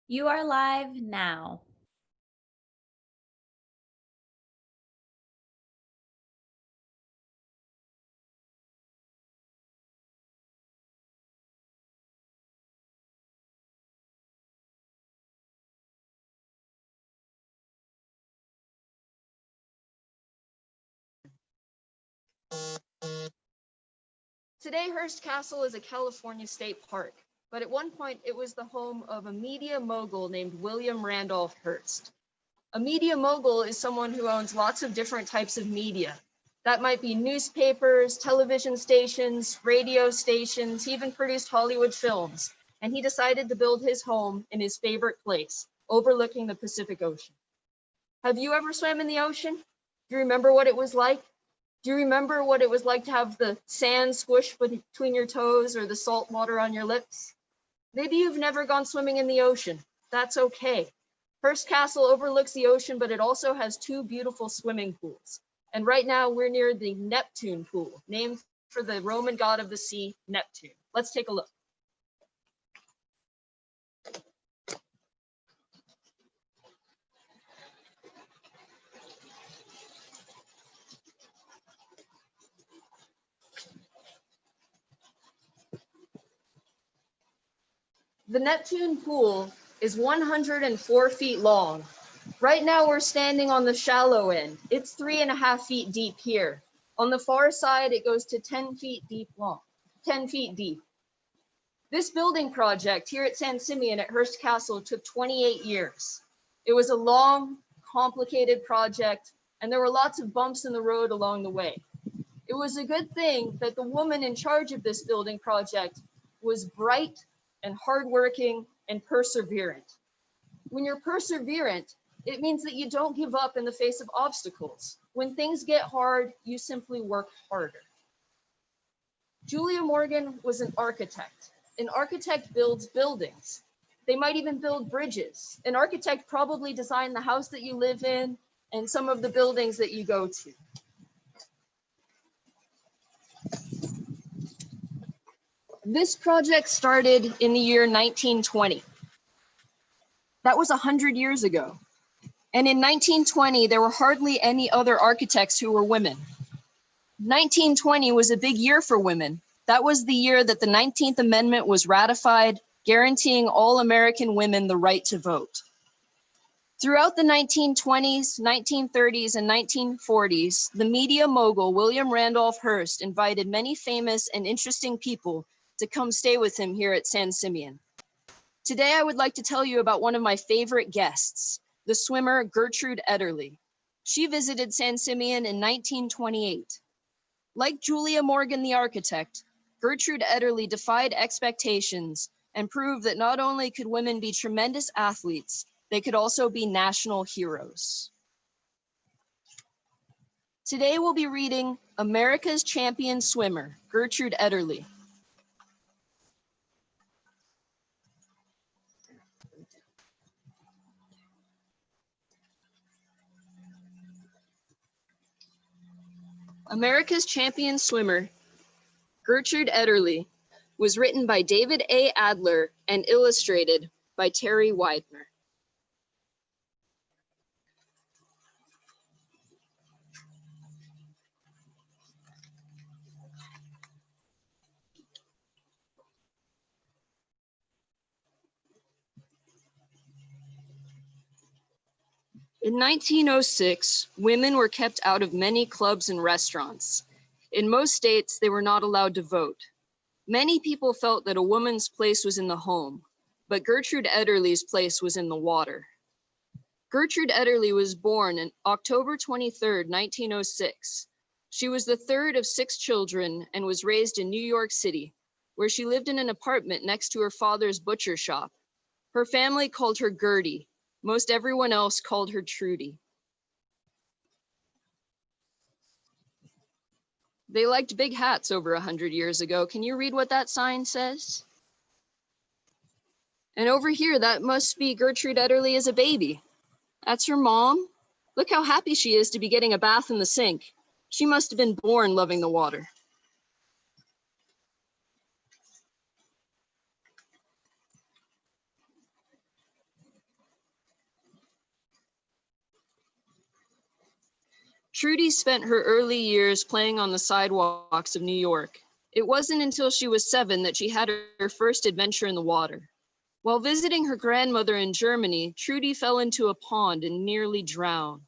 You are live now. Today, Hearst Castle is a California state park, but at one point it was the home of a media mogul named William Randolph Hearst. A media mogul is someone who owns lots of different types of media. That might be newspapers, television stations, radio stations. He even produced Hollywood films, and he decided to build his home in his favorite place, overlooking the Pacific Ocean. Have you ever swam in the ocean? Do you remember what it was like? Do you remember what it was like to have the sand squish between your toes or the salt water on your lips? Maybe you've never gone swimming in the ocean. That's okay. Hearst Castle overlooks the ocean, but it also has two beautiful swimming pools. And right now we're near the Neptune pool, named for the Roman god of the sea, Neptune. Let's take a look. The Neptune pool is 104 feet long. Right now we're standing on the shallow end. It's 3.5 feet deep here. On the far side, it goes to 10 feet deep long, 10 feet deep. This building project here at San Simeon at Hearst Castle took 28 years. It was a long, complicated project, and there were lots of bumps in the road along the way. It was a good thing that the woman in charge of this building project was bright and hardworking and perseverant. When you're perseverant, it means that you don't give up in the face of obstacles. When things get hard, you simply work harder. Julia Morgan was an architect. An architect builds buildings. They might even build bridges. An architect probably designed the house that you live in and some of the buildings that you go to. This project started in the year 1920. That was 100 years ago. And in 1920, there were hardly any other architects who were women. 1920 was a big year for women. That was the year that the 19th Amendment was ratified, guaranteeing all American women the right to vote. Throughout the 1920s, 1930s, and 1940s, the media mogul William Randolph Hearst invited many famous and interesting people to come stay with him here at San Simeon. Today, I would like to tell you about one of my favorite guests, the swimmer Gertrude Ederle. She visited San Simeon in 1928. Like Julia Morgan, the architect, Gertrude Ederle defied expectations and proved that not only could women be tremendous athletes, they could also be national heroes. Today, we'll be reading America's Champion Swimmer, Gertrude Ederle. America's Champion Swimmer, Gertrude Ederle, was written by David A. Adler and illustrated by Terry Widener. In 1906, women were kept out of many clubs and restaurants. In most states, they were not allowed to vote. Many people felt that a woman's place was in the home, but Gertrude Ederle's place was in the water. Gertrude Ederle was born on October 23, 1906. She was the third of 6 children and was raised in New York City, where she lived in an apartment next to her father's butcher shop. Her family called her Gertie. Most everyone else called her Trudy. They liked big hats over 100 years ago. Can you read what that sign says? And over here, that must be Gertrude Ederle as a baby. That's her mom. Look how happy she is to be getting a bath in the sink. She must have been born loving the water. Trudy spent her early years playing on the sidewalks of New York. It wasn't until she was 7 that she had her first adventure in the water. While visiting her grandmother in Germany, Trudy fell into a pond and nearly drowned.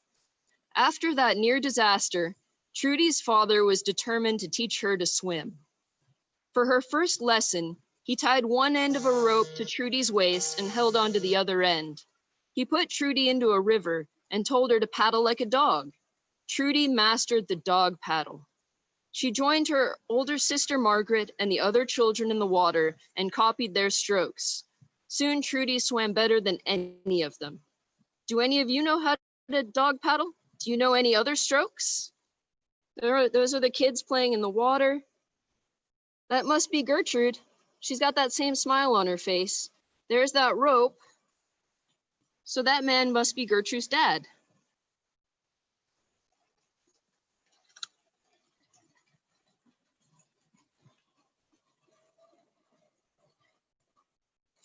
After that near disaster, Trudy's father was determined to teach her to swim. For her first lesson, he tied one end of a rope to Trudy's waist and held onto the other end. He put Trudy into a river and told her to paddle like a dog. Trudy mastered the dog paddle. She joined her older sister Margaret and the other children in the water and copied their strokes. Soon Trudy swam better than any of them. Do any of you know how to dog paddle? Do you know any other strokes? Those are the kids playing in the water. That must be Gertrude. She's got that same smile on her face. There's that rope. So that man must be Gertrude's dad.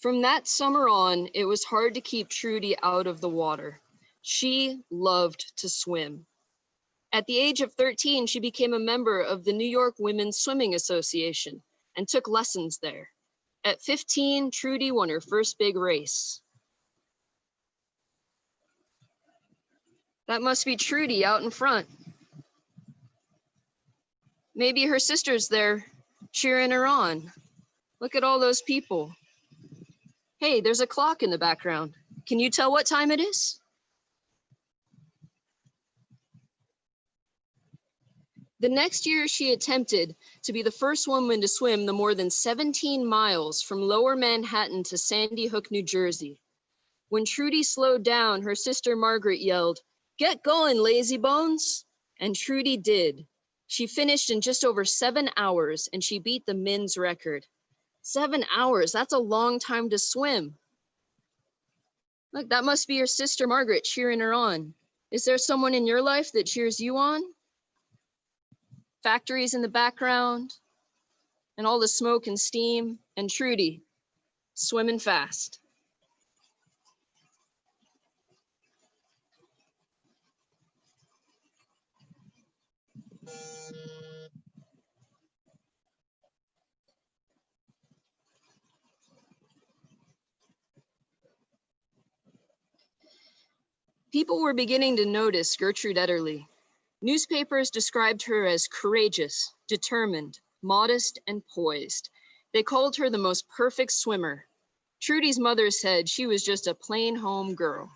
From that summer on, it was hard to keep Trudy out of the water. She loved to swim. At the age of 13, she became a member of the New York Women's Swimming Association and took lessons there. At 15, Trudy won her first big race. That must be Trudy out in front. Maybe her sister's there cheering her on. Look at all those people. Hey, there's a clock in the background. Can you tell what time it is? The next year, she attempted to be the first woman to swim the more than 17 miles from Lower Manhattan to Sandy Hook, New Jersey. When Trudy slowed down, her sister Margaret yelled, "Get going, lazy bones!" And Trudy did. She finished in just over 7 hours and she beat the men's record. 7 hours, that's a long time to swim. Look, that must be your sister Margaret cheering her on. Is there someone in your life that cheers you on? Factories in the background, and all the smoke and steam, and Trudy swimming fast. People were beginning to notice Gertrude Ederle. Newspapers described her as courageous, determined, modest, and poised. They called her the most perfect swimmer. Trudy's mother said she was just a plain home girl.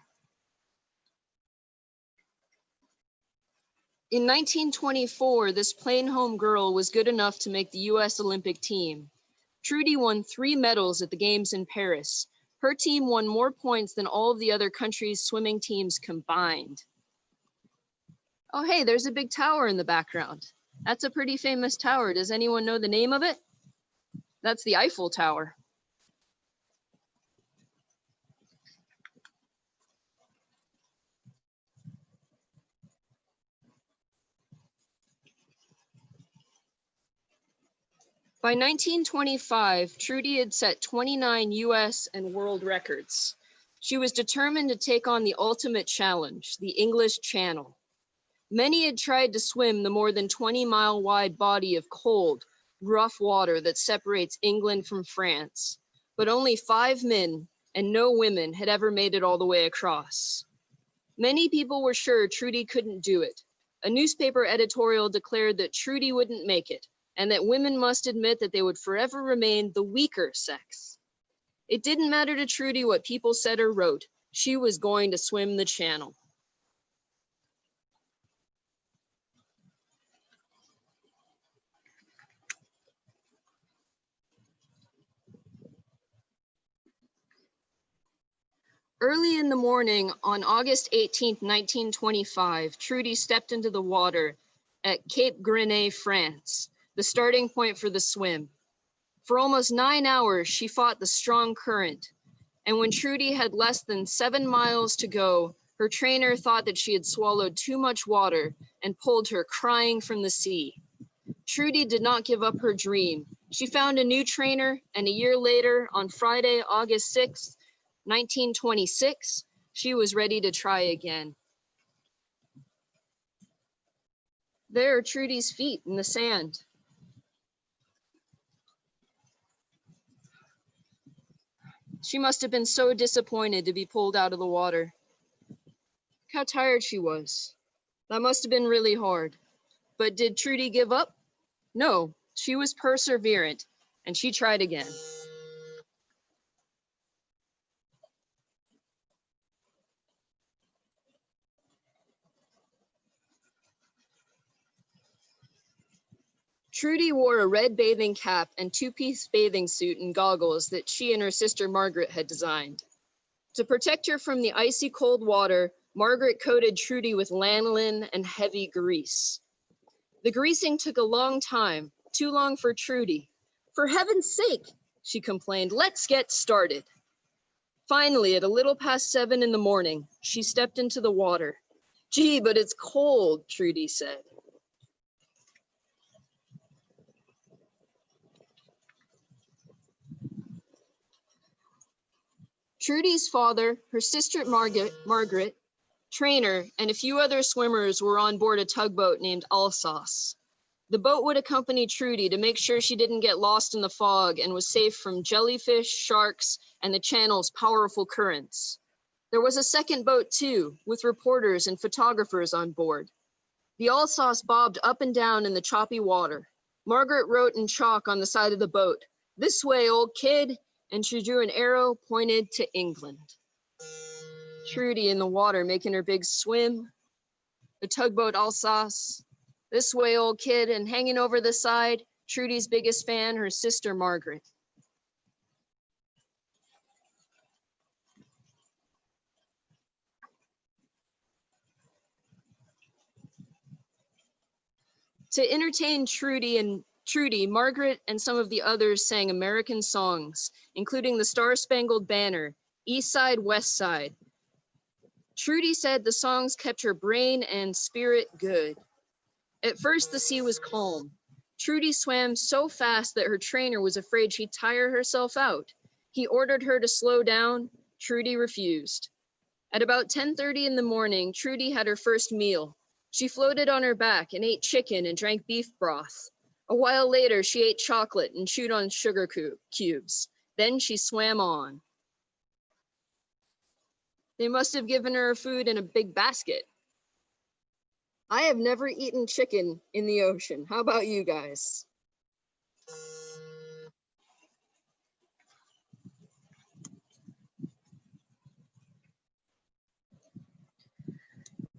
In 1924, this plain home girl was good enough to make the US Olympic team. Trudy won 3 medals at the Games in Paris. Her team won more points than all of the other countries' swimming teams combined. Oh, hey, there's a big tower in the background. That's a pretty famous tower. Does anyone know the name of it? That's the Eiffel Tower. By 1925, Trudy had set 29 US and world records. She was determined to take on the ultimate challenge, the English Channel. Many had tried to swim the more than 20-mile wide body of cold, rough water that separates England from France, but only 5 men and no women had ever made it all the way across. Many people were sure Trudy couldn't do it. A newspaper editorial declared that Trudy wouldn't make it, and that women must admit that they would forever remain the weaker sex. It didn't matter to Trudy what people said or wrote. She was going to swim the channel. Early in the morning on August 18, 1925, Trudy stepped into the water at Cape Grenée, France, the starting point for the swim. For almost 9 hours, she fought the strong current. And when Trudy had less than 7 miles to go, her trainer thought that she had swallowed too much water and pulled her crying from the sea. Trudy did not give up her dream. She found a new trainer, and a year later, on Friday, August 6, 1926, she was ready to try again. There are Trudy's feet in the sand. She must have been so disappointed to be pulled out of the water. Look how tired she was. That must have been really hard. But did Trudy give up? No, she was perseverant, and she tried again. Trudy wore a red bathing cap and two-piece bathing suit and goggles that she and her sister Margaret had designed. To protect her from the icy cold water, Margaret coated Trudy with lanolin and heavy grease. The greasing took a long time, too long for Trudy. For heaven's sake, she complained, let's get started. Finally, at a little past 7 in the morning, she stepped into the water. Gee, but it's cold, Trudy said. Trudy's father, her sister Margaret, Trainer, and a few other swimmers were on board a tugboat named Alsace. The boat would accompany Trudy to make sure she didn't get lost in the fog and was safe from jellyfish, sharks, and the channel's powerful currents. There was a second boat too, with reporters and photographers on board. The Alsace bobbed up and down in the choppy water. Margaret wrote in chalk on the side of the boat, "This way, old kid," and she drew an arrow pointed to England. Trudy in the water making her big swim. The tugboat Alsace. "This way, old kid," and hanging over the side, Trudy's biggest fan, her sister Margaret. To entertain Trudy, Margaret and some of the others sang American songs, including the Star-Spangled Banner, East Side, West Side. Trudy said the songs kept her brain and spirit good. At first, the sea was calm. Trudy swam so fast that her trainer was afraid she'd tire herself out. He ordered her to slow down. Trudy refused. At about 10:30 in the morning, Trudy had her first meal. She floated on her back and ate chicken and drank beef broth. A while later, she ate chocolate and chewed on sugar cubes. Then she swam on. They must have given her food in a big basket. I have never eaten chicken in the ocean. How about you guys?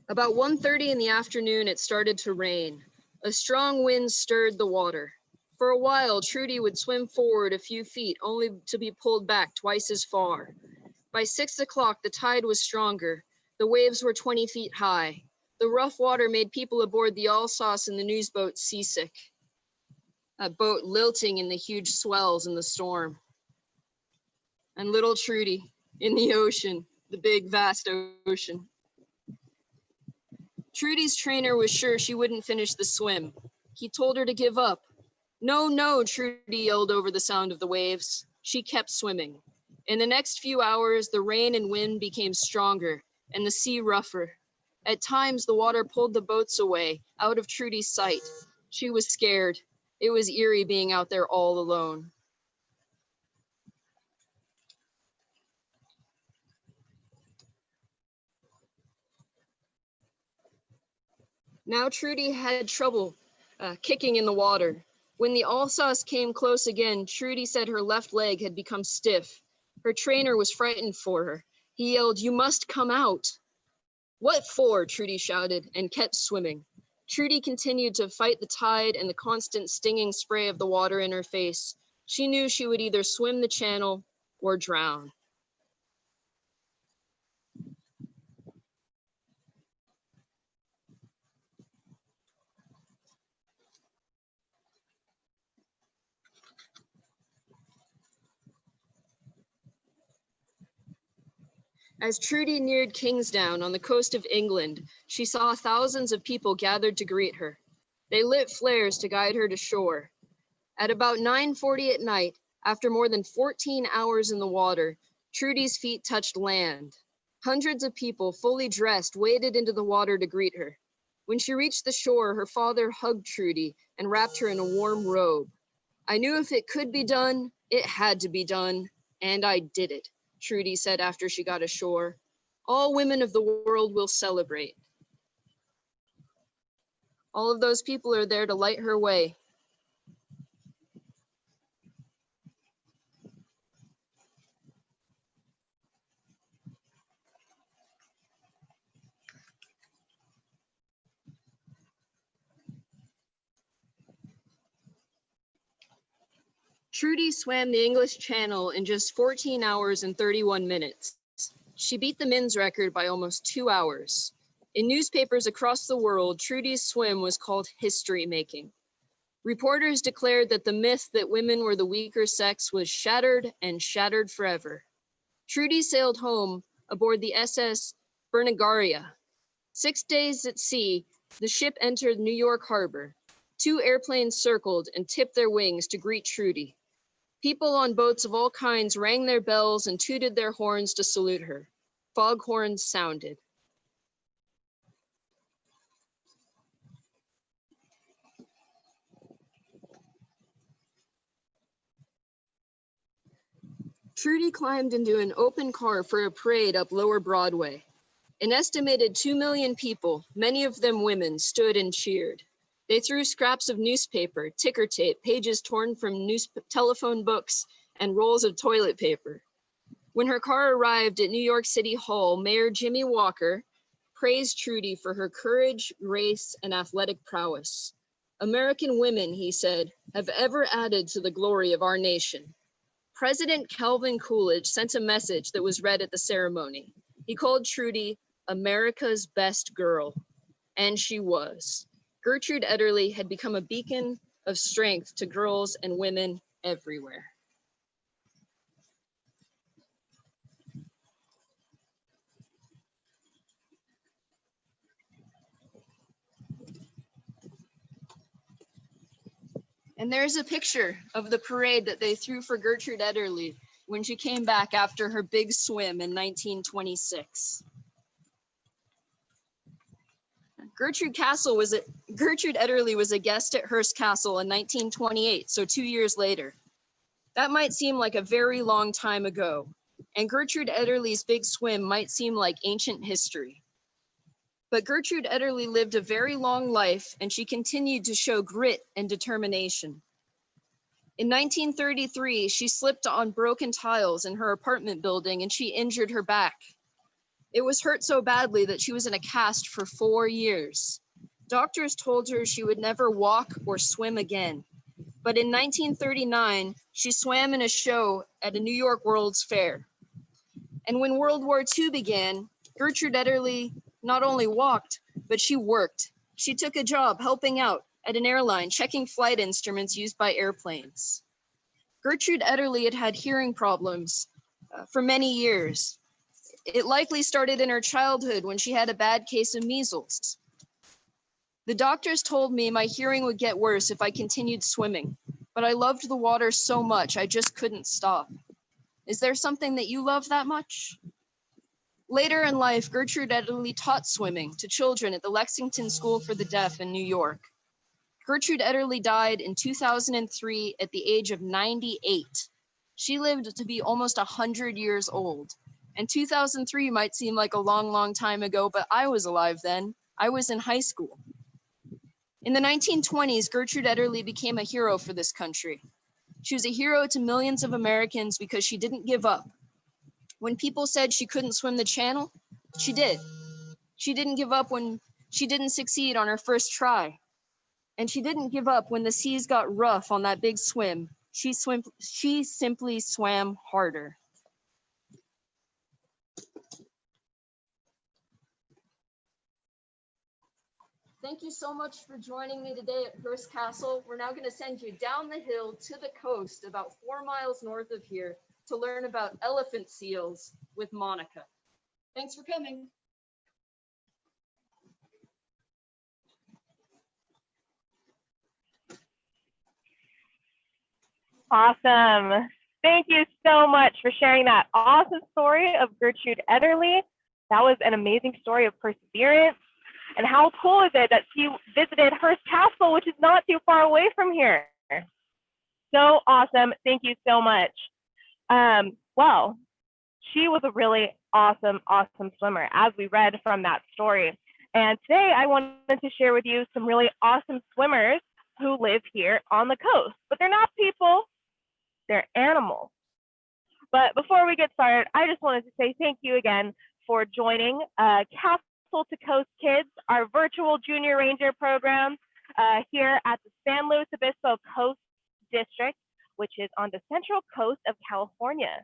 About 1:30 in the afternoon, it started to rain. A strong wind stirred the water. For a while, Trudy would swim forward a few feet, only to be pulled back twice as far. By 6 o'clock, the tide was stronger. The waves were 20 feet high. The rough water made people aboard the Alsace and the newsboat seasick. That boat lilting in the huge swells in the storm. And little Trudy in the ocean, the big, vast ocean. Trudy's trainer was sure she wouldn't finish the swim. He told her to give up. No, no, Trudy yelled over the sound of the waves. She kept swimming. In the next few hours, the rain and wind became stronger and the sea rougher. At times, the water pulled the boats away, out of Trudy's sight. She was scared. It was eerie being out there all alone. Now Trudy had trouble kicking in the water. When the Alsace came close again, Trudy said her left leg had become stiff. Her trainer was frightened for her. He yelled, "You must come out." "What for?" Trudy shouted and kept swimming. Trudy continued to fight the tide and the constant stinging spray of the water in her face. She knew she would either swim the channel or drown. As Trudy neared Kingsdown on the coast of England, she saw thousands of people gathered to greet her. They lit flares to guide her to shore. At about 9:40 at night, after more than 14 hours in the water, Trudy's feet touched land. Hundreds of people, fully dressed, waded into the water to greet her. When she reached the shore, her father hugged Trudy and wrapped her in a warm robe. I knew if it could be done, it had to be done, and I did it, Trudy said after she got ashore. All women of the world will celebrate. All of those people are there to light her way. Trudy swam the English Channel in just 14 hours and 31 minutes. She beat the men's record by almost 2 hours. In newspapers across the world, Trudy's swim was called history making. Reporters declared that the myth that women were the weaker sex was shattered and shattered forever. Trudy sailed home aboard the SS Bernigaria. 6 days at sea, the ship entered New York Harbor. 2 airplanes circled and tipped their wings to greet Trudy. People on boats of all kinds rang their bells and tooted their horns to salute her. Foghorns sounded. Trudy climbed into an open car for a parade up Lower Broadway. An estimated 2 million people, many of them women, stood and cheered. They threw scraps of newspaper, ticker tape, pages torn from telephone books, and rolls of toilet paper. When her car arrived at New York City Hall, Mayor Jimmy Walker praised Trudy for her courage, grace, and athletic prowess. American women, he said, have ever added to the glory of our nation. President Calvin Coolidge sent a message that was read at the ceremony. He called Trudy America's best girl, and she was. Gertrude Ederle had become a beacon of strength to girls and women everywhere. And there's a picture of the parade that they threw for Gertrude Ederle when she came back after her big swim in 1926. Gertrude Ederle was a guest at Hearst Castle in 1928, so 2 years later. That might seem like a very long time ago, and Gertrude Ederle's big swim might seem like ancient history. But Gertrude Ederle lived a very long life, and she continued to show grit and determination. In 1933, she slipped on broken tiles in her apartment building and she injured her back. It was hurt so badly that she was in a cast for 4 years. Doctors told her she would never walk or swim again. But in 1939, she swam in a show at a New York World's Fair. And when World War II began, Gertrude Ederle not only walked, but she worked. She took a job helping out at an airline, checking flight instruments used by airplanes. Gertrude Ederle had had hearing problems for many years. It likely started in her childhood when she had a bad case of measles. The doctors told me my hearing would get worse if I continued swimming, but I loved the water so much I just couldn't stop. Is there something that you love that much? Later in life, Gertrude Ederle taught swimming to children at the Lexington School for the Deaf in New York. Gertrude Ederle died in 2003 at the age of 98. She lived to be almost 100 years old. And 2003 might seem like a long, long time ago, but I was alive then. I was in high school. In the 1920s, Gertrude Ederle became a hero for this country. She was a hero to millions of Americans because she didn't give up. When people said she couldn't swim the channel, she did. She didn't give up when she didn't succeed on her first try. And she didn't give up when the seas got rough on that big swim. She simply swam harder. Thank you so much for joining me today at Hearst Castle. We're now going to send you down the hill to the coast about 4 miles north of here to learn about elephant seals with Monica. Thanks for coming. Awesome. Thank you so much for sharing that awesome story of Gertrude Ederle. That was an amazing story of perseverance And how cool is it that she visited Hearst Castle, which is not too far away from here? So awesome. Thank you so much. Well, she was a really awesome swimmer, as we read from that story. And today I wanted to share with you some really awesome swimmers who live here on the coast. But they're not people, they're animals. But before we get started, I just wanted to say thank you again for joining Castle to Coast Kids, our virtual Junior Ranger program here at the San Luis Obispo Coast District, which is on the central coast of California.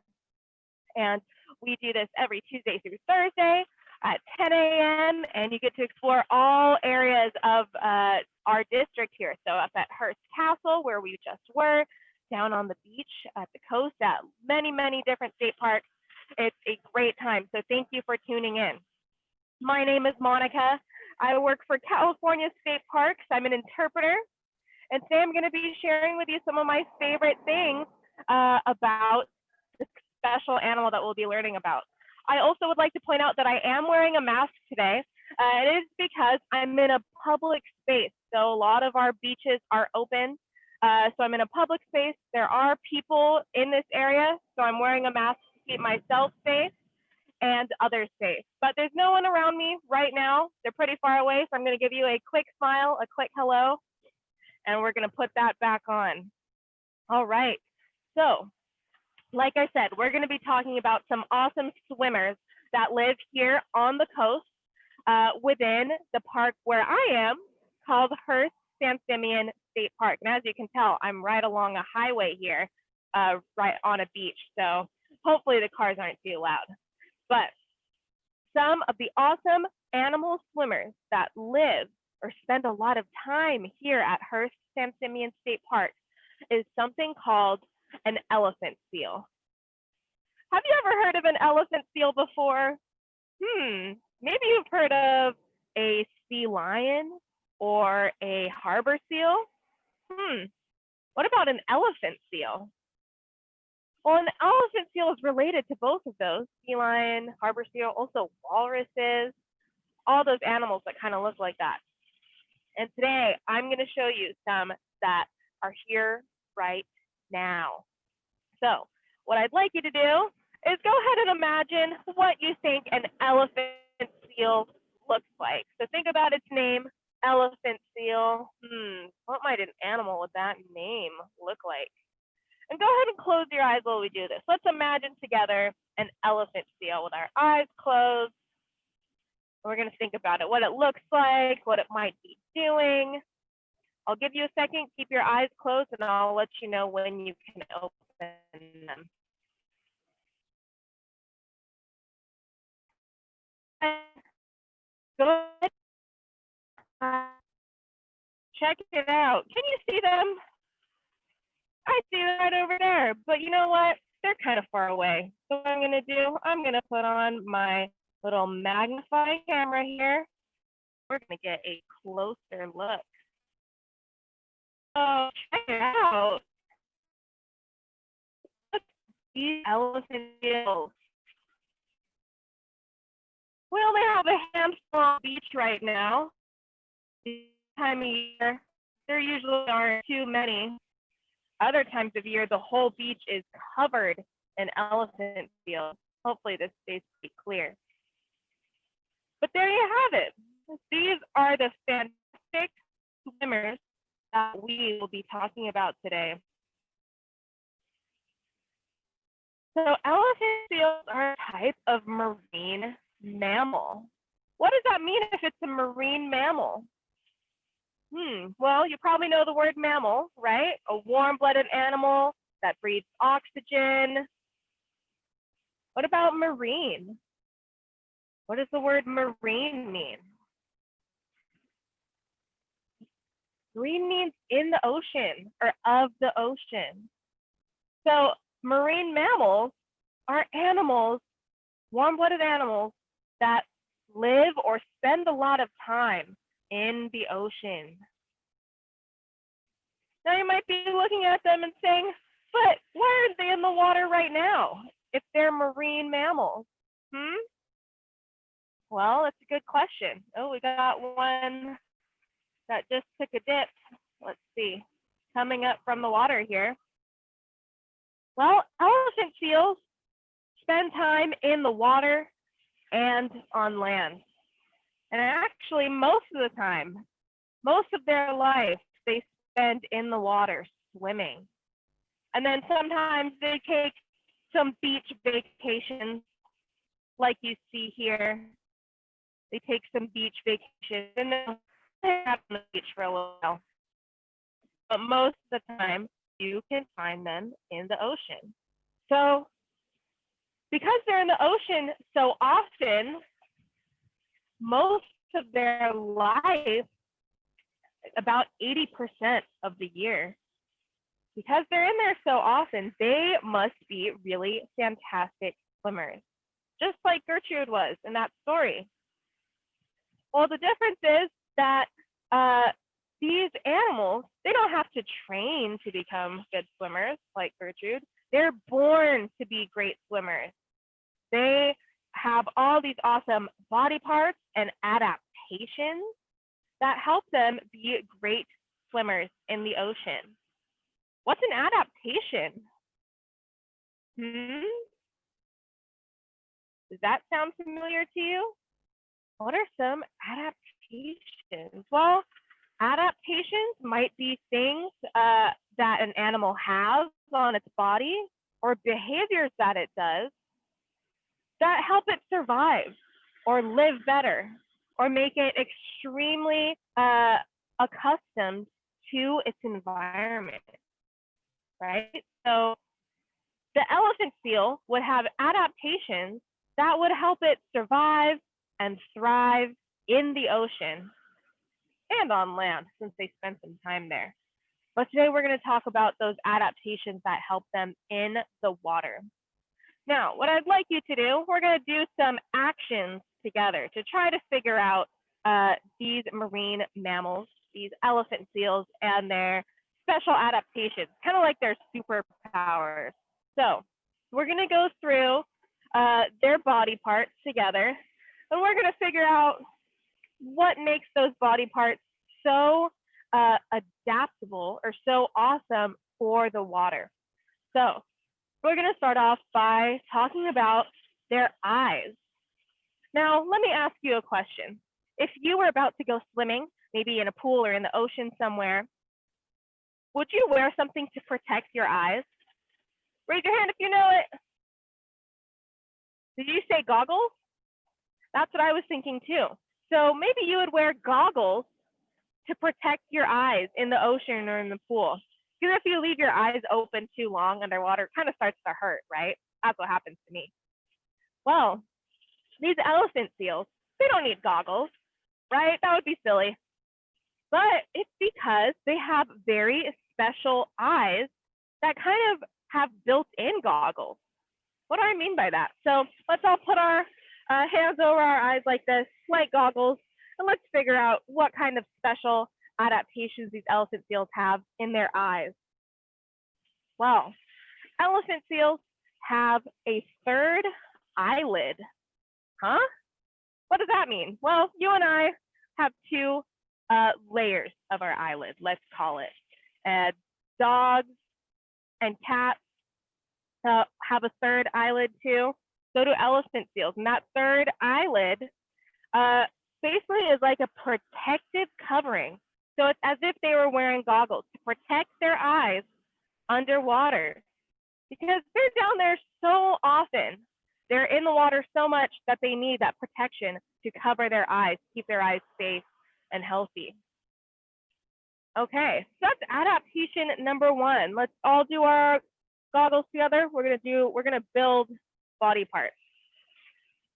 And we do this every Tuesday through Thursday at 10 a.m. and you get to explore all areas of our district here. So up at Hearst Castle, where we just were, down on the beach at the coast, at many, many different state parks. It's a great time. So thank you for tuning in. My name is Monica. I work for California State Parks. I'm an interpreter. And today I'm going to be sharing with you some of my favorite things about the special animal that we'll be learning about. I also would like to point out that I am wearing a mask today. It is because I'm in a public space. So a lot of our beaches are open. So I'm in a public space. There are people in this area. So I'm wearing a mask to keep myself safe and others safe. But there's no one around me right now. They're pretty far away. So I'm going to give you a quick smile, a quick hello, and we're going to put that back on. All right. So like I said, we're going to be talking about some awesome swimmers that live here on the coast within the park where I am, called Hearst San Simeon State Park. And as you can tell, I'm right along a highway here, right on a beach. So hopefully the cars aren't too loud. But some of the awesome animal swimmers that live or spend a lot of time here at Hearst San Simeon State Park is something called an elephant seal. Have you ever heard of an elephant seal before? Maybe you've heard of a sea lion or a harbor seal. What about an elephant seal? Well, an elephant seal is related to both of those, sea lion, harbor seal, also walruses, all those animals that kind of look like that. And today I'm going to show you some that are here right now. So what I'd like you to do is go ahead and imagine what you think an elephant seal looks like. So think about its name, elephant seal. What might an animal with that name look like? And go ahead and close your eyes while we do this. Let's imagine together an elephant seal with our eyes closed. We're going to think about it, what it looks like, what it might be doing. I'll give you a second, keep your eyes closed, and I'll let you know when you can open them. Go ahead. Check it out. Can you see them? I see them right over there, but you know what? They're kind of far away. So what I'm going to do, I'm going to put on my little magnifying camera here. We're going to get a closer look. Oh, check it out. Look at these elephant seals. We only have a handful on the beach right now. This time of year, there usually aren't too many. Other times of year, the whole beach is covered in elephant seals. Hopefully this stays pretty clear. But there you have it. These are the fantastic swimmers that we will be talking about today. So elephant seals are a type of marine mammal. What does that mean if it's a marine mammal? Well, you probably know the word mammal, right? A warm-blooded animal that breathes oxygen. What about marine? What does the word marine mean? Marine means in the ocean or of the ocean. So marine mammals are animals, warm-blooded animals that live or spend a lot of time in the ocean. Now you might be looking at them and saying, but why aren't they in the water right now if they're marine mammals? Well, that's a good question. Oh, we got one that just took a dip. Let's see, coming up from the water here. Well, elephant seals spend time in the water and on land. And actually, most of the time, most of their life, they spend in the water swimming. And then sometimes they take some beach vacations, like you see here. They take some beach vacations and they'll hang out on the beach for a while. But most of the time, you can find them in the ocean. So, because they're in the ocean so often, most of their life, about 80% of the year, because they're in there so often, they must be really fantastic swimmers, just like Gertrude was in that story. Well, the difference is that these animals, they don't have to train to become good swimmers like Gertrude. They're born to be great swimmers. They have all these awesome body parts and adaptations that help them be great swimmers in the ocean. What's an adaptation? Does that sound familiar to you? What are some adaptations? Well, adaptations might be things that an animal has on its body or behaviors that it does that help it survive or live better or make it extremely accustomed to its environment, right? So the elephant seal would have adaptations that would help it survive and thrive in the ocean and on land since they spent some time there. But today we're going to talk about those adaptations that help them in the water. Now, what I'd like you to do, we're going to do some actions together to try to figure out these marine mammals, these elephant seals, and their special adaptations, kind of like their superpowers. So we're going to go through their body parts together, and we're going to figure out what makes those body parts so adaptable or so awesome for the water. So we're going to start off by talking about their eyes. Now, let me ask you a question. If you were about to go swimming, maybe in a pool or in the ocean somewhere, would you wear something to protect your eyes? Raise your hand if you know it. Did you say goggles? That's what I was thinking too. So maybe you would wear goggles to protect your eyes in the ocean or in the pool. Because if you leave your eyes open too long underwater, it kind of starts to hurt, right? That's what happens to me. Well, these elephant seals, they don't need goggles, right? That would be silly. But it's because they have very special eyes that kind of have built-in goggles. What do I mean by that? So let's all put our hands over our eyes like this, like goggles, and let's figure out what kind of special adaptations these elephant seals have in their eyes. Well, elephant seals have a third eyelid. Huh? What does that mean? Well, you and I have two layers of our eyelid, let's call it. Dogs and cats have a third eyelid too. So do elephant seals. And that third eyelid basically is like a protective covering. So it's as if they were wearing goggles to protect their eyes underwater because they're down there so often. They're in the water so much that they need that protection to cover their eyes, keep their eyes safe and healthy. Okay, so that's adaptation number one. Let's all do our goggles together. We're gonna build body parts.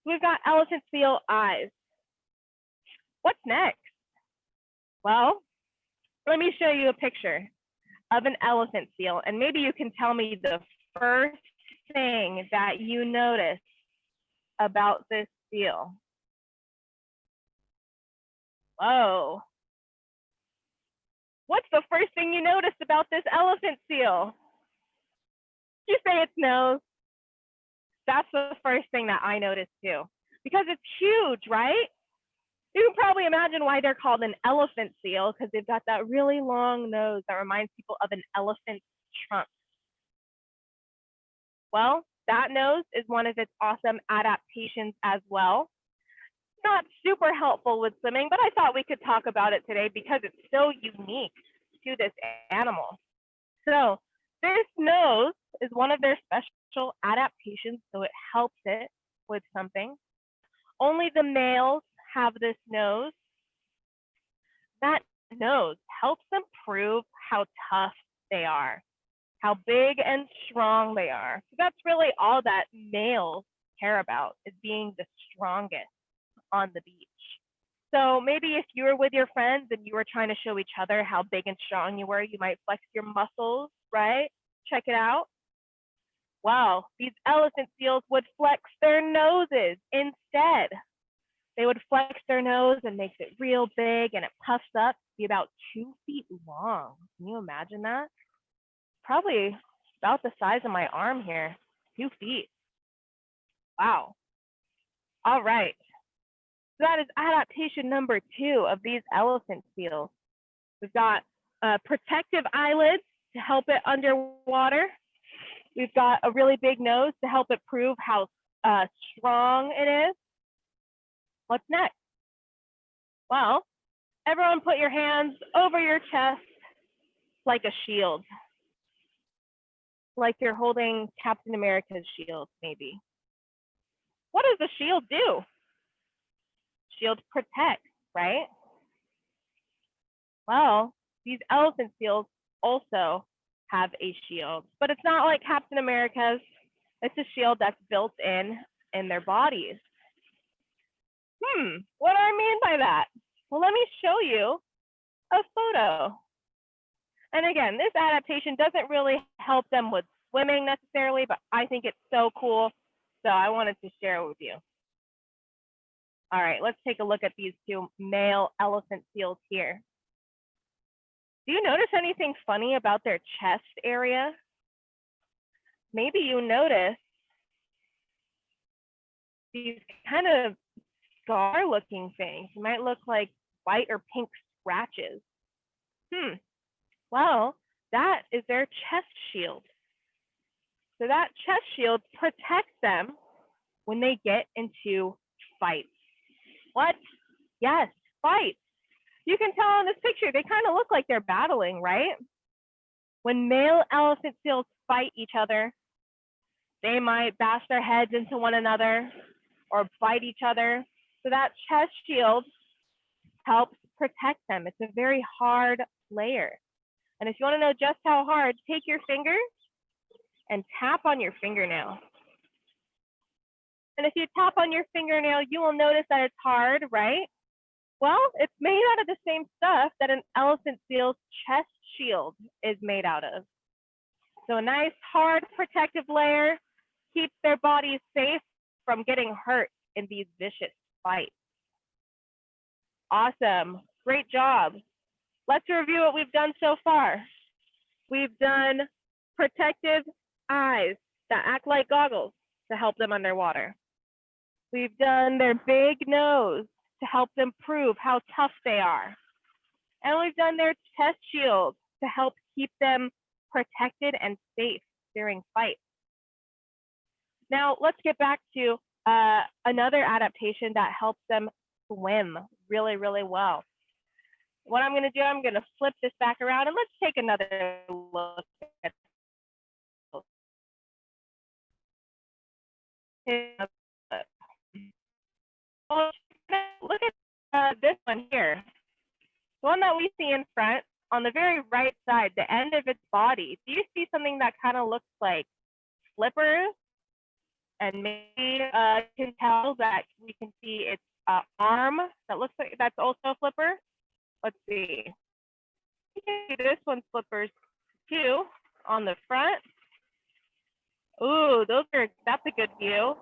We've got elephant seal eyes. What's next? Well, let me show you a picture of an elephant seal, and maybe you can tell me the first thing that you notice about this seal. Whoa. What's the first thing you noticed about this elephant seal? Did you say its nose? That's the first thing that I noticed too. because it's huge, right? You can probably imagine why they're called an elephant seal, because they've got that really long nose that reminds people of an elephant's trunk. Well, that nose is one of its awesome adaptations as well. Not super helpful with swimming, but I thought we could talk about it today because it's so unique to this animal. So this nose is one of their special adaptations, so it helps it with something. Only the males have this nose. That nose helps them prove how tough they are, how big and strong they are. So that's really all that males care about, is being the strongest on the beach. So maybe if you were with your friends and you were trying to show each other how big and strong you were, you might flex your muscles, right? Check it out. Wow, these elephant seals would flex their noses instead. They would flex their nose and makes it real big, and it puffs up to be about 2 feet long. Can you imagine that? Probably about the size of my arm here, 2 feet. Wow. All right. So that is adaptation number 2 of these elephant seals. We've got protective eyelids to help it underwater. We've got a really big nose to help it prove how strong it is. What's next? Well, everyone put your hands over your chest like a shield. Like you're holding Captain America's shield, maybe. What does the shield do? Shield protects, right? Well, these elephant seals also have a shield, but it's not like Captain America's. It's a shield that's built in their bodies. What do I mean by that? Well, let me show you a photo. And again, this adaptation doesn't really help them with swimming necessarily, but I think it's so cool, so I wanted to share it with you. All right, let's take a look at these 2 male elephant seals here. Do you notice anything funny about their chest area? Maybe you notice these kind of scar-looking things. It might look like white or pink scratches. Well, that is their chest shield. So that chest shield protects them when they get into fights. What? Yes, fights. You can tell in this picture, they kind of look like they're battling, right? When male elephant seals fight each other, they might bash their heads into one another or bite each other. So that chest shield helps protect them. It's a very hard layer. And if you want to know just how hard, take your finger and tap on your fingernail. And if you tap on your fingernail, you will notice that it's hard, right? Well, it's made out of the same stuff that an elephant seal's chest shield is made out of. So a nice, hard, protective layer keeps their bodies safe from getting hurt in these vicious fights. Awesome. Great job. Let's review what we've done so far. We've done protective eyes that act like goggles to help them underwater. We've done their big nose to help them prove how tough they are. And we've done their chest shield to help keep them protected and safe during fights. Now let's get back to another adaptation that helps them swim really, really well. What I'm gonna do, I'm gonna flip this back around and let's take another look at look at this one here. The one that we see in front, on the very right side, the end of its body. Do you see something that kind of looks like flippers? And maybe you can tell that we can see its arm that looks like that's also a flipper. Let's see. You can see this one's flippers too on the front. Ooh, that's a good view.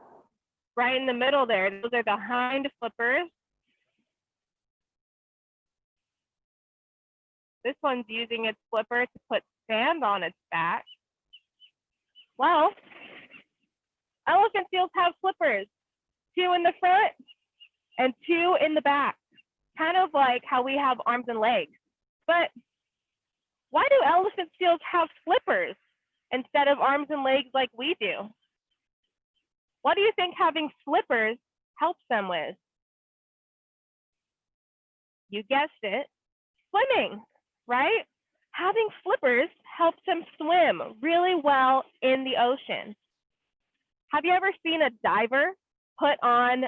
Right in the middle there, those are the hind flippers. This one's using its flipper to put sand on its back. Well, elephant seals have flippers 2 in the front and 2 in the back, kind of like how we have arms and legs. But why do elephant seals have flippers instead of arms and legs like we do? What do you think having flippers helps them with? You guessed it, swimming, right? Having flippers helps them swim really well in the ocean. Have you ever seen a diver put on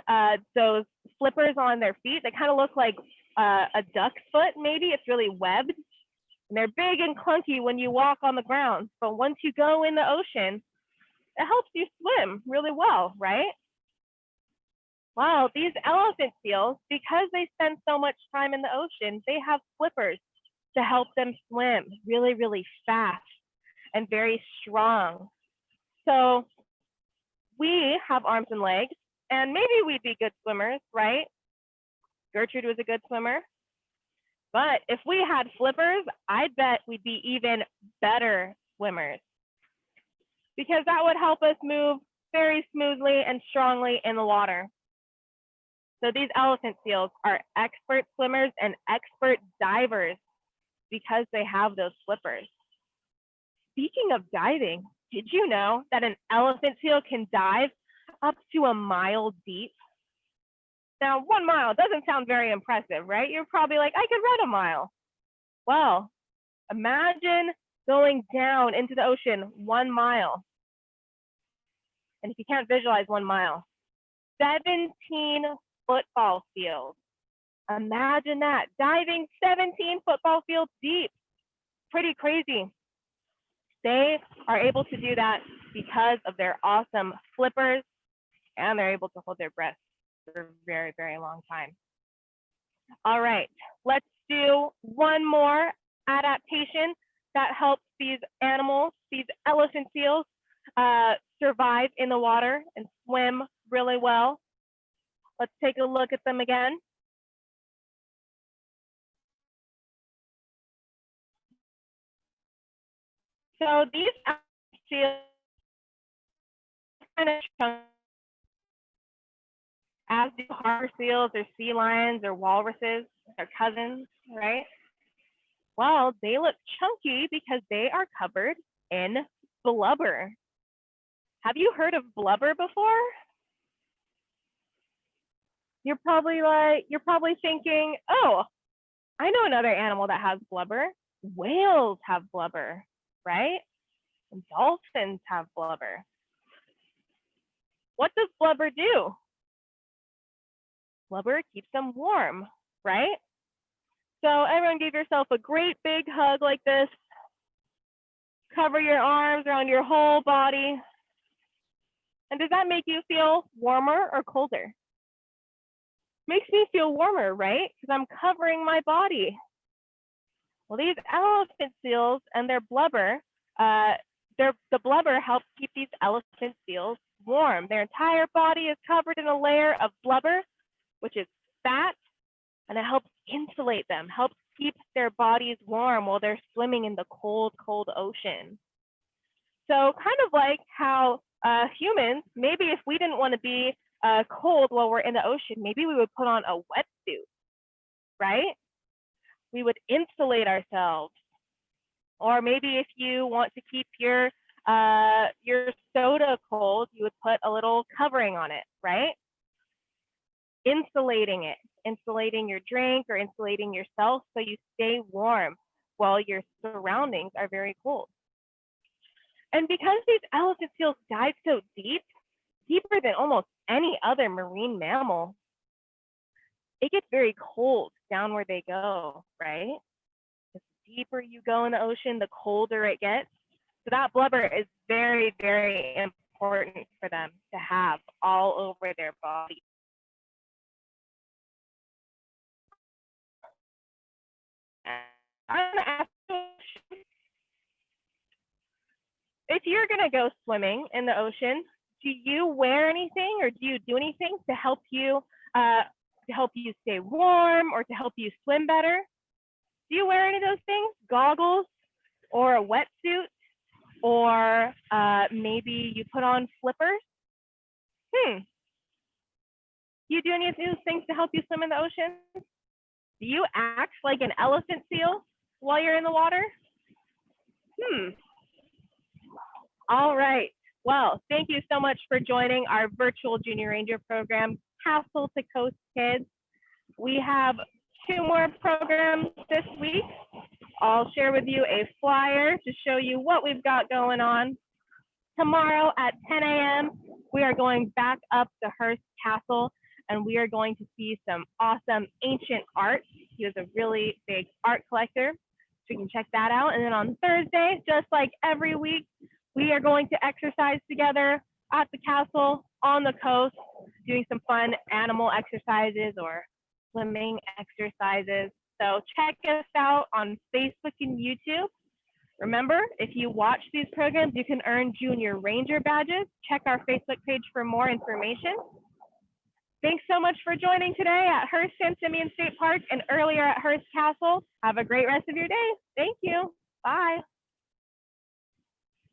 those flippers on their feet? They kind of look like a duck's foot, maybe. It's really webbed. And they're big and clunky when you walk on the ground. But once you go in the ocean, it helps you swim really well, right? Well, these elephant seals, because they spend so much time in the ocean, they have flippers to help them swim really, really fast and very strong. So we have arms and legs, and maybe we'd be good swimmers, right? Gertrude was a good swimmer. But if we had flippers, I bet we'd be even better swimmers, because that would help us move very smoothly and strongly in the water. So these elephant seals are expert swimmers and expert divers because they have those flippers. Speaking of diving, did you know that an elephant seal can dive up to a mile deep? Now, 1 mile doesn't sound very impressive, right? You're probably like, I could run a mile. Well, imagine going down into the ocean 1 mile. And if you can't visualize 1 mile, 17 football fields. Imagine that, diving 17 football fields deep. Pretty crazy. They are able to do that because of their awesome flippers, and they're able to hold their breath for a very, very long time. All right, let's do one more adaptation that helps these animals, these elephant seals, survive in the water and swim really well. Let's take a look at them again. So these seals kind of chunky, as do harbor seals or sea lions or walruses, their cousins, right? Well, they look chunky because they are covered in blubber. Have you heard of blubber before? You're probably thinking, oh, I know another animal that has blubber. Whales have blubber, right? And dolphins have blubber. What does blubber do? Blubber keeps them warm, right? So everyone give yourself a great big hug like this. Cover your arms around your whole body. And does that make you feel warmer or colder? Makes me feel warmer, right? Because I'm covering my body. Well, these elephant seals and their blubber, the blubber helps keep these elephant seals warm. Their entire body is covered in a layer of blubber, which is fat, and it helps insulate them, helps keep their bodies warm while they're swimming in the cold, cold ocean. So kind of like how humans, maybe if we didn't want to be cold while we're in the ocean, maybe we would put on a wetsuit, right? We would insulate ourselves. Or maybe if you want to keep your soda cold, you would put a little covering on it, right? Insulating it, insulating your drink or insulating yourself so you stay warm while your surroundings are very cold. And because these elephant seals dive so deep, deeper than almost any other marine mammal, it gets very cold down where they go, right? The deeper you go in the ocean, the colder it gets. So that blubber is very, very important for them to have all over their body. I'm gonna ask you, if you're gonna go swimming in the ocean, do you wear anything or do you do anything to help you stay warm or to help you swim better? Do you wear any of those things? Goggles or a wetsuit, or maybe you put on flippers? Do you do any of those things to help you swim in the ocean? Do you act like an elephant seal while you're in the water? All right. Well, thank you so much for joining our virtual Junior Ranger program, Castle to Coast Kids. We have 2 more programs this week. I'll share with you a flyer to show you what we've got going on. Tomorrow at 10 a.m., we are going back up to Hearst Castle, and we are going to see some awesome ancient art. He is a really big art collector, so you can check that out. And then on Thursday, just like every week, we are going to exercise together at the castle on the coast, doing some fun animal exercises or swimming exercises. So check us out on Facebook and YouTube. Remember, if you watch these programs, you can earn Junior Ranger badges. Check our Facebook page for more information. Thanks so much for joining today at Hearst San Simeon State Park and earlier at Hearst Castle. Have a great rest of your day. Thank you. Bye.